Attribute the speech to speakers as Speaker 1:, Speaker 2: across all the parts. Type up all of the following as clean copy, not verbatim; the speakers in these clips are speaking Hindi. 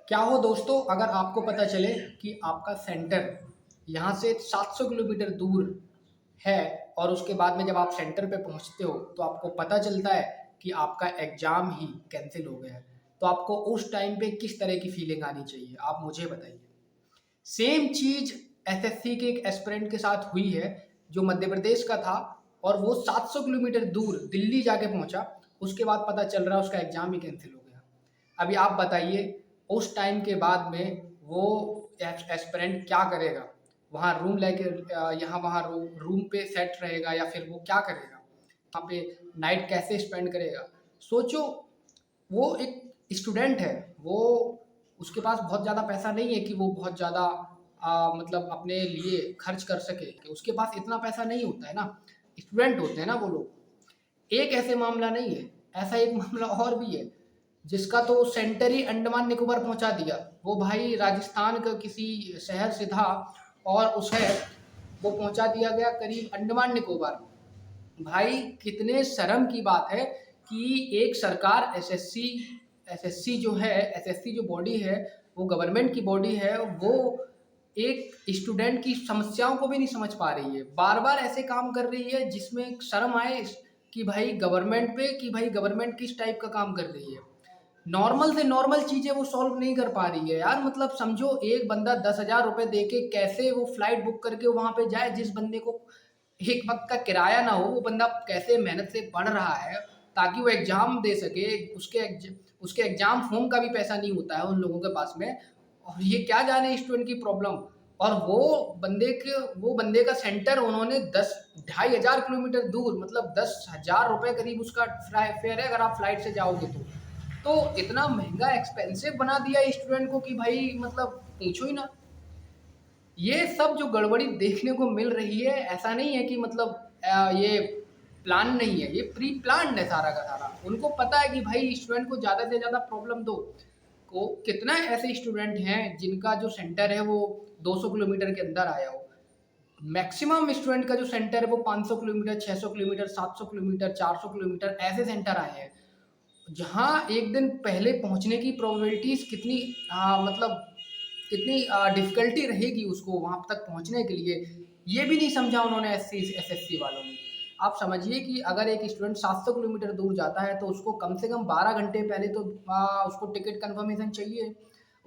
Speaker 1: क्या हो दोस्तों, अगर आपको पता चले कि आपका सेंटर यहाँ से 700 किलोमीटर दूर है और उसके बाद में जब आप सेंटर पे पहुँचते हो तो आपको पता चलता है कि आपका एग्ज़ाम ही कैंसिल हो गया है, तो आपको उस टाइम पे किस तरह की फीलिंग आनी चाहिए, आप मुझे बताइए। सेम चीज़ एसएससी के एक एस्पिरेंट के साथ हुई है, जो मध्य प्रदेश का था और वो 700 किलोमीटर दूर दिल्ली जाके पहुँचा। उसके बाद पता चल रहा है उसका एग्ज़ाम ही कैंसिल हो गया। अभी आप बताइए, उस टाइम के बाद में वो एस्पिरेंट क्या करेगा? वहाँ रूम लेके यहाँ वहाँ रूम पे सेट रहेगा या फिर वो क्या करेगा? वहाँ पे नाइट कैसे स्पेंड करेगा? सोचो, वो एक स्टूडेंट है, वो उसके पास बहुत ज़्यादा पैसा नहीं है कि वो बहुत ज़्यादा मतलब अपने लिए खर्च कर सके, कि उसके पास इतना पैसा नहीं होता है ना, स्टूडेंट होते हैं ना वो लोग। एक ऐसे मामला नहीं है, ऐसा एक मामला और भी है, जिसका तो सेंटर ही अंडमान निकोबार पहुंचा दिया। वो भाई राजस्थान का किसी शहर से था और उसे वो पहुंचा दिया गया करीब अंडमान निकोबार। भाई कितने शर्म की बात है कि एक सरकार एसएससी जो है, एसएससी जो बॉडी है, वो गवर्नमेंट की बॉडी है, वो एक स्टूडेंट की समस्याओं को भी नहीं समझ पा रही है। बार बार ऐसे काम कर रही है जिसमें शर्म आए कि भाई गवर्नमेंट पे, कि भाई गवर्नमेंट किस टाइप का काम कर रही है। नॉर्मल से नॉर्मल चीजें वो सॉल्व नहीं कर पा रही है यार। मतलब समझो, एक बंदा 10,000 रुपए दे के कैसे वो फ्लाइट बुक करके वहां पे जाए, जिस बंदे को एक वक्त का किराया ना हो, वो बंदा कैसे मेहनत से पढ़ रहा है ताकि वो एग्जाम दे सके। उसके एग्जाम फॉर्म का भी पैसा नहीं होता है उन लोगों के पास में, और ये क्या जाने स्टूडेंट की प्रॉब्लम। और वो बंदे का सेंटर उन्होंने 2,500 किलोमीटर दूर, मतलब 10,000 रुपए करीब उसका फेयर है अगर आप फ्लाइट से जाओगे तो इतना महंगा एक्सपेंसिव बना दिया स्टूडेंट को कि भाई मतलब पूछो ही ना। ये सब जो गड़बड़ी देखने को मिल रही है, ऐसा नहीं है कि मतलब ये प्लान नहीं है, ये प्री प्लान है सारा का सारा। उनको पता है कि भाई स्टूडेंट को ज़्यादा से ज़्यादा प्रॉब्लम दो। को कितना ऐसे स्टूडेंट हैं जिनका जो सेंटर है वो 200 किलोमीटर के अंदर आया हो। मैक्सिमम स्टूडेंट का जो सेंटर है वो 500 किलोमीटर, 600 किलोमीटर, 700 किलोमीटर, 400 किलोमीटर ऐसे सेंटर आए हैं, जहाँ एक दिन पहले पहुंचने की प्रोबेबिलिटीज कितनी मतलब कितनी डिफिकल्टी रहेगी उसको वहां तक पहुंचने के लिए, ये भी नहीं समझा उन्होंने एसएससी वालों ने। आप समझिए कि अगर एक स्टूडेंट 700 किलोमीटर दूर जाता है तो उसको कम से कम 12 घंटे पहले तो उसको टिकट कंफर्मेशन चाहिए।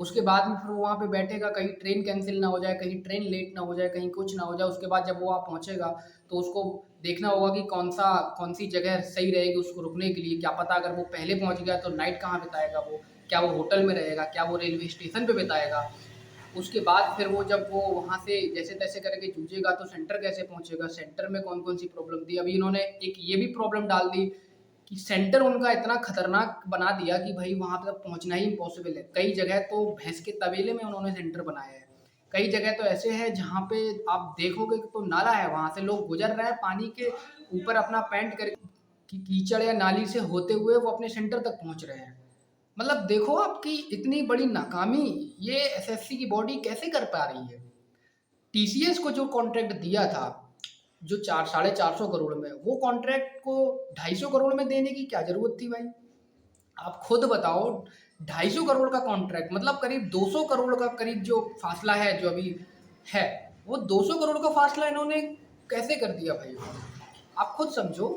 Speaker 1: उसके बाद में फिर वो वहाँ पे बैठेगा, कहीं ट्रेन कैंसिल ना हो जाए, कहीं ट्रेन लेट ना हो जाए, कहीं कुछ ना हो जाए। उसके बाद जब वो वहाँ पहुँचेगा तो उसको देखना होगा कि कौन सी जगह सही रहेगी उसको रुकने के लिए। क्या पता अगर वो पहले पहुँच गया तो नाइट कहाँ बिताएगा वो? क्या वो होटल में रहेगा? क्या वो रेलवे स्टेशन पे बिताएगा? उसके बाद फिर वो जब वो वहाँ से जैसे तैसे करके जूझेगा तो सेंटर कैसे पहुँचेगा? सेंटर में कौन कौन सी प्रॉब्लम थी? अभी इन्होंने एक ये भी प्रॉब्लम डाल दी कि सेंटर उनका इतना खतरनाक बना दिया कि भाई वहाँ तक पहुँचना ही इम्पॉसिबल है। कई जगह तो भैंस के तबेले में उन्होंने सेंटर बनाया है। कई जगह तो ऐसे हैं जहाँ पे आप देखोगे तो नाला है, वहाँ से लोग गुजर रहे हैं पानी के ऊपर अपना पैंट कर कि कीचड़ या नाली से होते हुए वो अपने सेंटर तक पहुँच रहे हैं। मतलब देखो आपकी इतनी बड़ी नाकामी ये एसएससी की बॉडी कैसे कर पा रही है। टीसीएस को जो कॉन्ट्रैक्ट दिया था, जो 400-450 करोड़ में, वो कॉन्ट्रैक्ट को 250 करोड़ में देने की क्या जरूरत थी भाई? आप खुद बताओ। 250 करोड़ का कॉन्ट्रैक्ट मतलब करीब 200 करोड़ का करीब जो फासला है जो अभी है, वो 200 करोड़ का फासला इन्होंने कैसे कर दिया भाई? आप खुद समझो,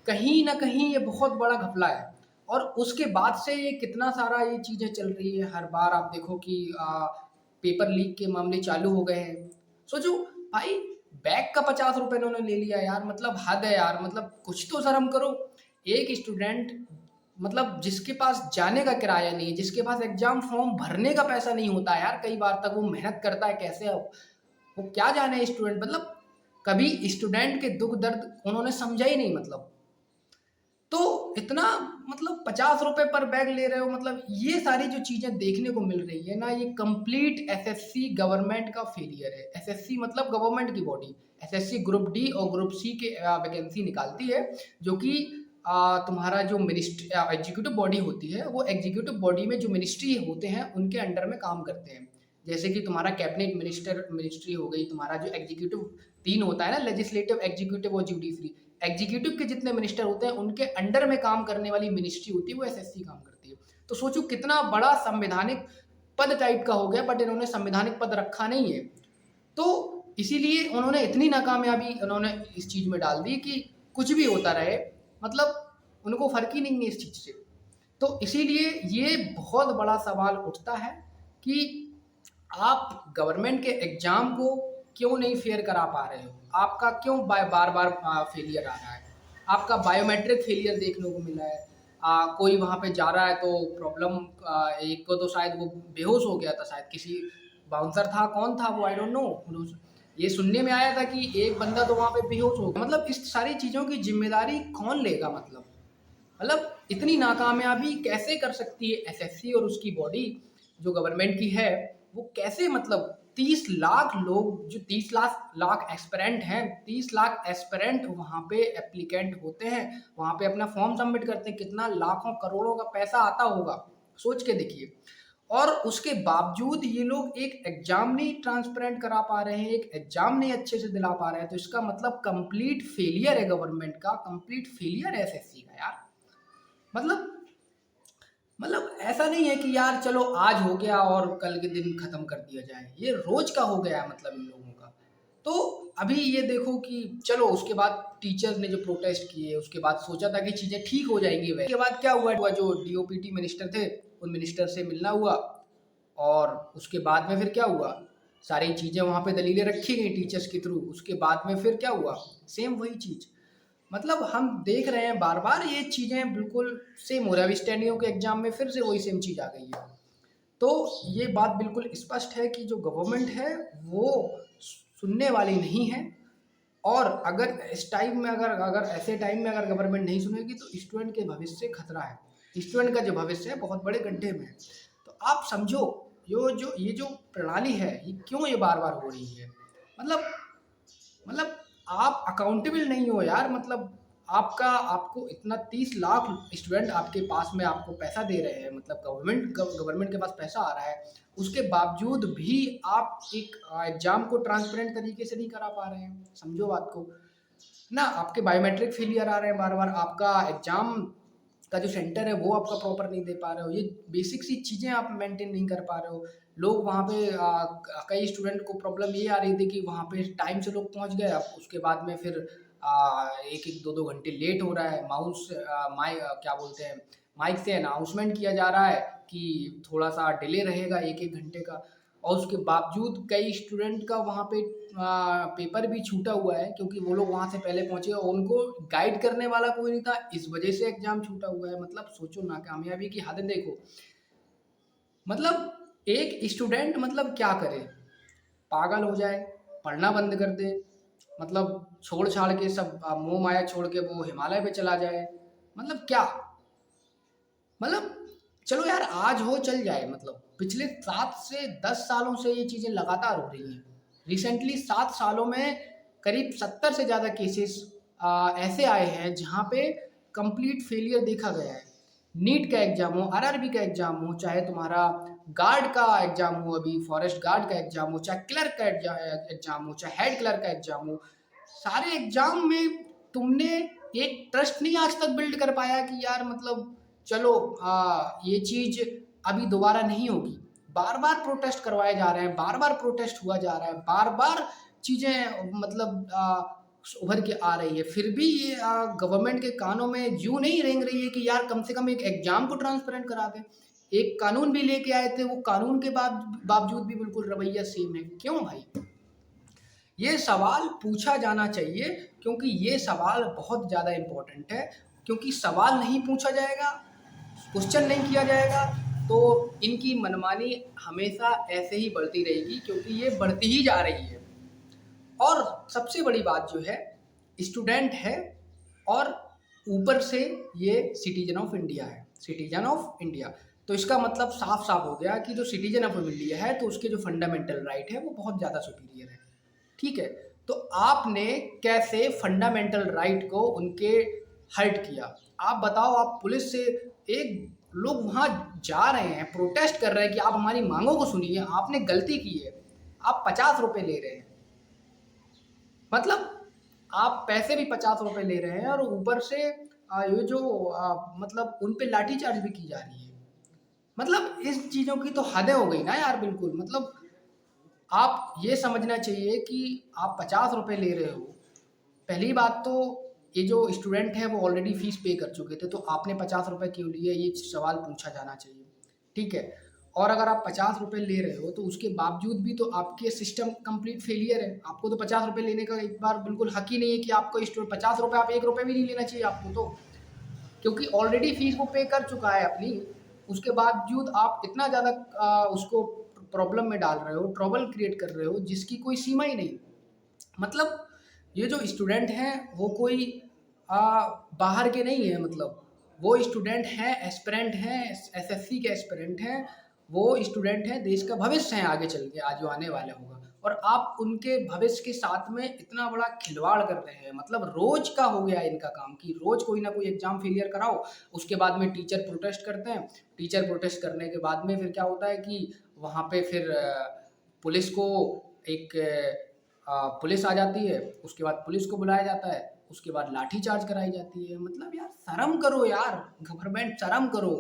Speaker 1: कहीं ना कहीं ये बहुत बड़ा घपला है। और उसके बाद से ये कितना सारा ये चीजें चल रही है, हर बार आप देखो कि पेपर लीक के मामले चालू हो गए हैं। सोचो भाई, बैग का 50 रुपए इन्होंने ले लिया यार, मतलब हद है यार, मतलब कुछ तो शर्म करो। एक स्टूडेंट, मतलब जिसके पास जाने का किराया नहीं है, जिसके पास एग्जाम फॉर्म भरने का पैसा नहीं होता है यार, कई बार तक वो मेहनत करता है कैसे, वो क्या जाने स्टूडेंट, मतलब कभी स्टूडेंट के दुख दर्द उन्होंने समझा ही नहीं। मतलब तो इतना, मतलब 50 रुपए पर बैग ले रहे हो, मतलब ये सारी जो चीजें देखने को मिल रही है ना, ये कंप्लीट एसएससी गवर्नमेंट का फेलियर है। एसएससी मतलब गवर्नमेंट की बॉडी। एसएससी ग्रुप डी और ग्रुप सी के वैकेंसी निकालती है, जो कि तुम्हारा जो मिनिस्ट्री एग्जीक्यूटिव बॉडी होती है, वो एग्जीक्यूटिव बॉडी में जो मिनिस्ट्री होते हैं उनके अंडर में काम करते हैं। जैसे कि तुम्हारा कैबिनेट मिनिस्ट्री हो गई, तुम्हारा जो एग्जीक्यूटिव तीन होता है ना, लेजिस्लेटिव, एग्जीक्यूटिव और जुडिशरी। एग्जीक्यूटिव के जितने मिनिस्टर होते हैं उनके अंडर में काम करने वाली मिनिस्ट्री होती है वो एसएससी काम करती है। तो सोचो कितना बड़ा संवैधानिक पद टाइप का हो गया, बट इन्होंने संवैधानिक पद रखा नहीं है। तो इसीलिए उन्होंने इतनी नाकामयाबी उन्होंने इस चीज़ में डाल दी कि कुछ भी होता रहे, मतलब उनको फ़र्क ही नहीं है इस चीज़ से। तो इसीलिए ये बहुत बड़ा सवाल उठता है कि आप गवर्नमेंट के एग्ज़ाम को क्यों नहीं फेयर करा पा रहे हो? आपका क्यों बार-बार फेलियर आ रहा है? आपका बायोमेट्रिक फेलियर देखने को मिला है। कोई वहाँ पे जा रहा है तो प्रॉब्लम, एक को तो शायद वो बेहोश हो गया था, शायद किसी बाउंसर था, कौन था वो, आई डोंट नो। ये सुनने में आया था कि एक बंदा तो वहाँ पे बेहोश हो गया। मतलब इस सारी चीज़ों की ज़िम्मेदारी कौन लेगा? मतलब इतनी नाकामयाबी कैसे कर सकती है एसएससी और उसकी बॉडी जो गवर्नमेंट की है, वो कैसे, मतलब 30 लाख लोग, जो 30 लाख लाख एस्पिरेंट हैं, 30 लाख एस्पिरेंट वहाँ पे एप्लीकेंट होते हैं, वहाँ पे अपना फॉर्म सबमिट करते हैं, कितना लाखों करोड़ों का पैसा आता होगा, सोच के देखिए। और उसके बावजूद ये लोग एक एग्जाम नहीं ट्रांसपेरेंट करा पा रहे हैं, एक एग्जाम नहीं अच्छे से दिला पा रहे हैं, तो इसका मतलब कंप्लीट फेलियर है गवर्नमेंट का, कंप्लीट फेलियर है एसएससी का यार। मतलब मतलब ऐसा नहीं है कि यार चलो आज हो गया और कल के दिन खत्म कर दिया जाए, ये रोज का हो गया है मतलब इन लोगों का। तो अभी ये देखो कि चलो उसके बाद टीचर्स ने जो प्रोटेस्ट किए, उसके बाद सोचा था कि चीजें ठीक हो जाएंगी, वह उसके बाद क्या हुआ, जो डीओपीटी मिनिस्टर थे उन मिनिस्टर से मिलना हुआ, और उसके बाद में फिर क्या हुआ, सारी चीजें वहां पे दलीलें रखी गई टीचर्स के थ्रू, उसके बाद में फिर क्या हुआ, सेम वही चीज। मतलब हम देख रहे हैं बार बार ये चीज़ें बिल्कुल सेम हो रहा है। अभी स्टेनियो के एग्जाम में फिर से वही सेम चीज़ आ गई है। तो ये बात बिल्कुल स्पष्ट है कि जो गवर्नमेंट है वो सुनने वाली नहीं है, और अगर इस टाइम में अगर अगर ऐसे टाइम में अगर गवर्नमेंट नहीं सुनेगी तो स्टूडेंट के भविष्य से खतरा है, स्टूडेंट का जो भविष्य है बहुत बड़े गड्ढे में है। तो आप समझो ये जो प्रणाली है ये क्यों ये बार बार हो रही है। मतलब मतलब आप अकाउंटेबल नहीं हो यार। मतलब आपको इतना 30 लाख स्टूडेंट आपके पास में आपको पैसा दे रहे हैं, मतलब गवर्नमेंट के पास पैसा आ रहा है, उसके बावजूद भी आप एक एग्जाम को ट्रांसपेरेंट तरीके से नहीं करा पा रहे हैं। समझो बात को ना, आपके बायोमेट्रिक फेलियर आ रहे हैं बार बार, आपका एग्जाम का जो सेंटर है वो आपका प्रॉपर नहीं दे पा रहे हो, ये बेसिक सी चीज़ें आप मेंटेन नहीं कर पा रहे हो। लोग वहाँ पे कई स्टूडेंट को प्रॉब्लम ये आ रही थी कि वहाँ पे टाइम से लोग पहुँच गए, अब उसके बाद में फिर एक एक दो दो घंटे लेट हो रहा है, क्या बोलते हैं, माइक से अनाउंसमेंट किया जा रहा है कि थोड़ा सा डिले रहेगा एक एक घंटे का, और उसके बावजूद कई स्टूडेंट का वहाँ पे पेपर भी छूटा हुआ है क्योंकि वो लोग वहाँ से पहले पहुँचे और उनको गाइड करने वाला कोई नहीं था, इस वजह से एग्जाम छूटा हुआ है। मतलब सोचो नाकामयाबी की हद देखो। मतलब एक स्टूडेंट मतलब क्या करे, पागल हो जाए, पढ़ना बंद कर दे, मतलब छोड़ छाड़ के सब मोह माया छोड़ के वो हिमालय पे चला जाए, मतलब क्या, मतलब चलो यार आज हो चल जाए। मतलब पिछले 7 से 10 सालों से ये चीज़ें लगातार हो रही हैं। रिसेंटली 7 सालों में करीब 70 से ज़्यादा केसेस ऐसे आए हैं जहाँ पे कंप्लीट फेलियर देखा गया है। नीट का एग्जाम हो, आरआरबी का एग्जाम हो, चाहे तुम्हारा गार्ड का एग्जाम हो, अभी फॉरेस्ट गार्ड का एग्जाम हो, चाहे क्लर्क का एग्जाम हो, चाहे हेड क्लर्क का एग्जाम हो, सारे एग्जाम में तुमने एक ट्रस्ट नहीं आज तक बिल्ड कर पाया कि यार मतलब चलो ये चीज़ अभी दोबारा नहीं होगी। बार बार प्रोटेस्ट करवाए जा रहे हैं, बार बार प्रोटेस्ट हुआ जा रहा है, बार बार चीज़ें मतलब उभर के आ रही है, फिर भी ये गवर्नमेंट के कानों में यूं नहीं रेंग रही है कि यार कम से कम एक एग्जाम को ट्रांसपेरेंट करा दें। एक कानून भी लेके आए थे, वो कानून के बावजूद भी बिल्कुल रवैया सेम है। क्यों भाई? ये सवाल पूछा जाना चाहिए, क्योंकि ये सवाल बहुत ज़्यादा इम्पोर्टेंट है। क्योंकि सवाल नहीं पूछा जाएगा, क्वेश्चन नहीं किया जाएगा, तो इनकी मनमानी हमेशा ऐसे ही बढ़ती रहेगी, क्योंकि ये बढ़ती ही जा रही है। और सबसे बड़ी बात जो है, स्टूडेंट है और ऊपर से ये सिटीजन ऑफ इंडिया है, सिटीजन ऑफ इंडिया। तो इसका मतलब साफ साफ हो गया कि जो सिटीजन ऑफ इंडिया है तो उसके जो फंडामेंटल राइट है वो बहुत ज़्यादा सुपीरियर है। ठीक है, तो आपने कैसे फंडामेंटल राइट को उनके हर्ट किया? आप बताओ, आप पुलिस से एक लोग वहाँ जा रहे हैं, प्रोटेस्ट कर रहे हैं कि आप हमारी मांगों को सुनिए, आपने गलती की है, आप 50 रुपये ले रहे हैं। मतलब आप पैसे भी 50 रुपये ले रहे हैं और ऊपर से ये जो मतलब उन पे लाठीचार्ज भी की जा रही है। मतलब इस चीज़ों की तो हदें हो गई ना यार, बिल्कुल। मतलब आप ये समझना चाहिए कि आप 50 रुपये ले रहे हो। पहली बात तो ये जो स्टूडेंट है वो ऑलरेडी फीस पे कर चुके थे, तो आपने 50 रुपये क्यों लिए, ये सवाल पूछा जाना चाहिए। ठीक है। और अगर आप 50 रुपये ले रहे हो तो उसके बावजूद भी तो आपके सिस्टम कंप्लीट फेलियर है। आपको तो 50 रुपये लेने का एक बार बिल्कुल हक ही नहीं है कि आपको 50 रुपये, आप 1 रुपये भी नहीं लेना चाहिए आपको तो, क्योंकि ऑलरेडी फीस वो पे कर चुका है अपनी। उसके बावजूद आप इतना ज़्यादा उसको प्रॉब्लम में डाल रहे हो, ट्रबल क्रिएट कर रहे हो जिसकी कोई सीमा ही नहीं। मतलब ये जो स्टूडेंट हैं वो कोई बाहर के नहीं है, मतलब वो स्टूडेंट हैं, एस्पिरेंट हैं, एसएससी के एस्पिरेंट हैं। वो स्टूडेंट हैं, देश का भविष्य हैं आगे चल के, आज जो आने वाले होगा। और आप उनके भविष्य के साथ में इतना बड़ा खिलवाड़ कर रहे हैं। मतलब रोज का हो गया इनका काम कि रोज कोई ना कोई एग्जाम फेलियर कराओ, उसके बाद में टीचर प्रोटेस्ट करते हैं। टीचर प्रोटेस्ट करने के बाद में फिर क्या होता है कि वहाँ पे फिर पुलिस को एक पुलिस आ जाती है, उसके बाद पुलिस को बुलाया जाता है, उसके बाद लाठी चार्ज कराई जाती है। मतलब यार शर्म करो यार, गवर्नमेंट शर्म करो।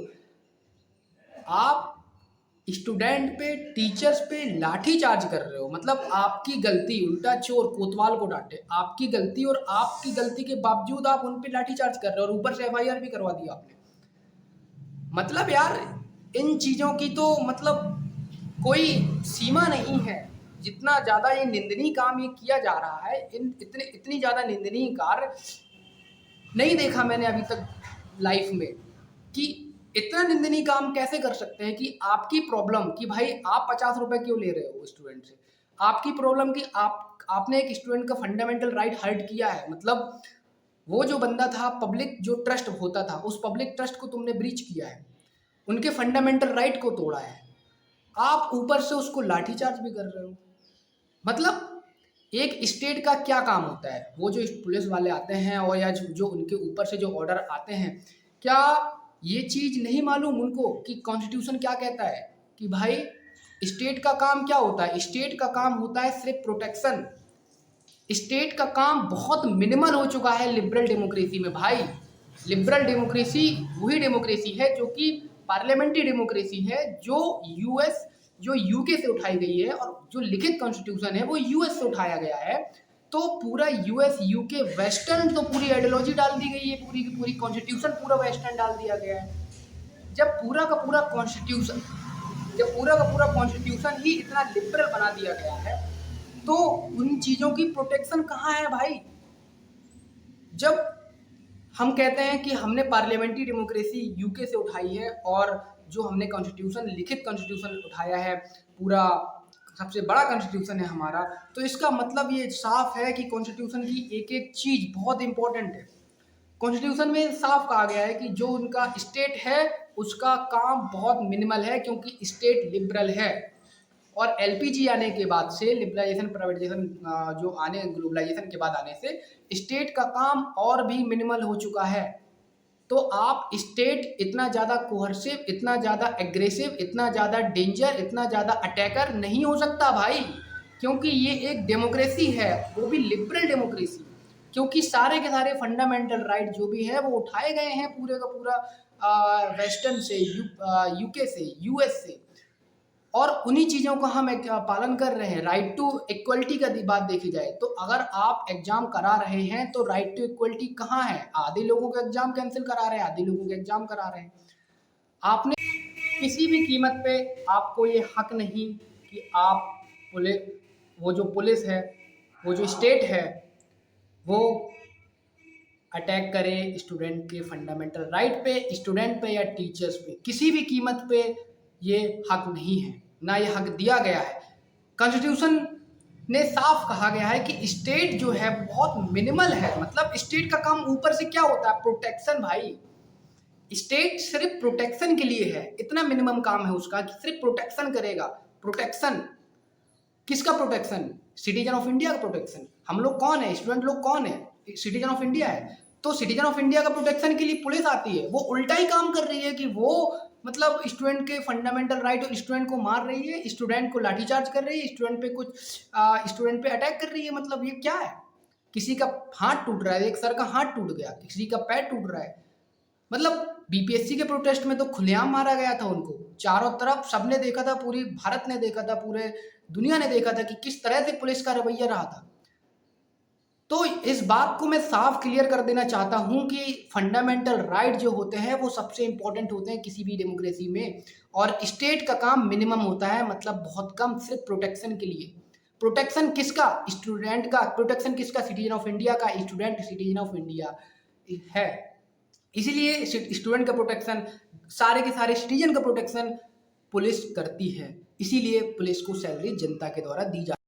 Speaker 1: आप स्टूडेंट पे, टीचर्स पे लाठी चार्ज कर रहे हो, मतलब आपकी गलती, उल्टा चोर कोतवाल को डांटे, आपकी गलती, और आपकी गलती के बावजूद आप उन पे लाठी चार्ज कर रहे हो और ऊपर से एफआईआर भी करवा दिया आपने। मतलब यार इन चीज़ों की तो मतलब कोई सीमा नहीं है। जितना ज़्यादा ये निंदनीय काम ये किया जा रहा है, इतनी ज़्यादा निंदनीय कार्य नहीं देखा मैंने अभी तक लाइफ में, कि इतना निंदनीय काम कैसे कर सकते हैं कि आपकी प्रॉब्लम कि भाई आप 50 रुपए क्यों ले रहे हो स्टूडेंट से, आपकी प्रॉब्लम कि आपने एक स्टूडेंट का फंडामेंटल राइट हर्ट किया है। मतलब वो जो बंदा था, पब्लिक जो ट्रस्ट होता था, उस पब्लिक ट्रस्ट को तुमने ब्रीच किया है, उनके फंडामेंटल राइट को तोड़ा है, आप ऊपर से उसको लाठीचार्ज भी कर रहे हो। मतलब एक स्टेट का क्या काम होता है, वो जो पुलिस वाले आते हैं और या जो उनके ऊपर से जो ऑर्डर आते हैं, क्या ये चीज़ नहीं मालूम उनको कि कॉन्स्टिट्यूशन क्या कहता है कि भाई स्टेट का काम क्या होता है। स्टेट का काम होता है सिर्फ प्रोटेक्शन। स्टेट का काम बहुत मिनिमल हो चुका है लिबरल डेमोक्रेसी में भाई। लिबरल डेमोक्रेसी वही डेमोक्रेसी है जो कि पार्लियामेंट्री डेमोक्रेसी है, जो यूके से उठाई गई है, और जो लिखित कॉन्स्टिट्यूशन है वो यूएस से उठाया गया है। तो पूरा यूएस यूके वेस्टर्न, तो पूरी आइडियोलॉजी डाल दी गई है, पूरी की पूरी कॉन्स्टिट्यूशन पूरा वेस्टर्न डाल दिया गया है। जब पूरा का पूरा कॉन्स्टिट्यूशन जब पूरा का पूरा कॉन्स्टिट्यूशन ही इतना लिबरल बना दिया गया है, तो उन चीज़ों की प्रोटेक्शन कहाँ है भाई। जब हम कहते हैं कि हमने पार्लियामेंट्री डेमोक्रेसी यूके से उठाई है, और जो हमने कॉन्स्टिट्यूशन, लिखित कॉन्स्टिट्यूशन उठाया है, पूरा सबसे बड़ा कॉन्स्टिट्यूशन है हमारा, तो इसका मतलब ये साफ है कि कॉन्स्टिट्यूशन की एक एक चीज़ बहुत इंपॉर्टेंट है। कॉन्स्टिट्यूशन में साफ कहा गया है कि जो उनका स्टेट है उसका काम बहुत मिनिमल है, क्योंकि स्टेट लिबरल है। और एलपीजी आने के बाद से, लिबरलाइजेशन प्राइवेटाइजेशन जो आने, ग्लोबलाइजेशन के बाद आने से स्टेट का काम और भी मिनिमल हो चुका है। तो आप स्टेट इतना ज़्यादा कोहर्सिव, इतना ज़्यादा एग्रेसिव, इतना ज़्यादा डेंजर, इतना ज़्यादा अटैकर नहीं हो सकता भाई, क्योंकि ये एक डेमोक्रेसी है, वो भी लिबरल डेमोक्रेसी। क्योंकि सारे के सारे फंडामेंटल राइट जो भी है वो उठाए गए हैं पूरे का पूरा वेस्टर्न से, यूके से, यूएस से, और उन्हीं चीज़ों का हम पालन कर रहे हैं। राइट टू इक्वलिटी का बात देखी जाए तो अगर आप एग्जाम करा रहे हैं तो राइट टू इक्वलिटी कहाँ है। आधे लोगों का एग्जाम कैंसिल करा रहे हैं, आधे लोगों के एग्जाम करा रहे हैं। आपने किसी भी कीमत पे, आपको ये हक नहीं कि आप वो जो पुलिस है, वो जो स्टेट है, वो अटैक करें स्टूडेंट के फंडामेंटल राइट पे, स्टूडेंट पे या टीचर्स पे। किसी भी कीमत पे ये हक नहीं है, ना ये हक दिया गया है। कॉन्स्टिट्यूशन ने साफ कहा गया है कि स्टेट जो है बहुत मिनिमल है। मतलब स्टेट का काम ऊपर से क्या होता है, प्रोटेक्शन भाई। स्टेट सिर्फ प्रोटेक्शन के लिए है, इतना मिनिमम काम है उसका कि सिर्फ प्रोटेक्शन करेगा। प्रोटेक्शन किसका प्रोटेक्शन, सिटीजन ऑफ इंडिया का प्रोटेक्शन। हम लोग कौन है, स्टूडेंट लोग कौन है, सिटीजन ऑफ इंडिया है। तो सिटीजन ऑफ इंडिया का प्रोटेक्शन के लिए पुलिस आती है, वो उल्टा ही काम कर रही है कि वो मतलब स्टूडेंट के फंडामेंटल राइट और स्टूडेंट को मार रही है, स्टूडेंट को लाठीचार्ज कर रही है, स्टूडेंट पे अटैक कर रही है। मतलब ये क्या है, किसी का हाथ टूट रहा है, एक सर का हाथ टूट गया, किसी का पैर टूट रहा है। मतलब बीपीएससी के प्रोटेस्ट में तो खुलेआम मारा गया था उनको, चारों तरफ सबने देखा था, पूरी भारत ने देखा था, पूरे दुनिया ने देखा था कि किस तरह से पुलिस का रवैया रहा था। तो इस बात को मैं साफ क्लियर कर देना चाहता हूं कि फंडामेंटल राइट जो होते हैं वो सबसे इंपॉर्टेंट होते हैं किसी भी डेमोक्रेसी में, और स्टेट का काम मिनिमम होता है, मतलब बहुत कम, सिर्फ प्रोटेक्शन के लिए। प्रोटेक्शन किसका? स्टूडेंट का। प्रोटेक्शन किसका? सिटीजन ऑफ इंडिया का। स्टूडेंट सिटीजन ऑफ इंडिया है, इसीलिए स्टूडेंट का प्रोटेक्शन, सारे के सारे सिटीजन का प्रोटेक्शन पुलिस करती है। इसीलिए पुलिस को सैलरी जनता के द्वारा दी जाती है।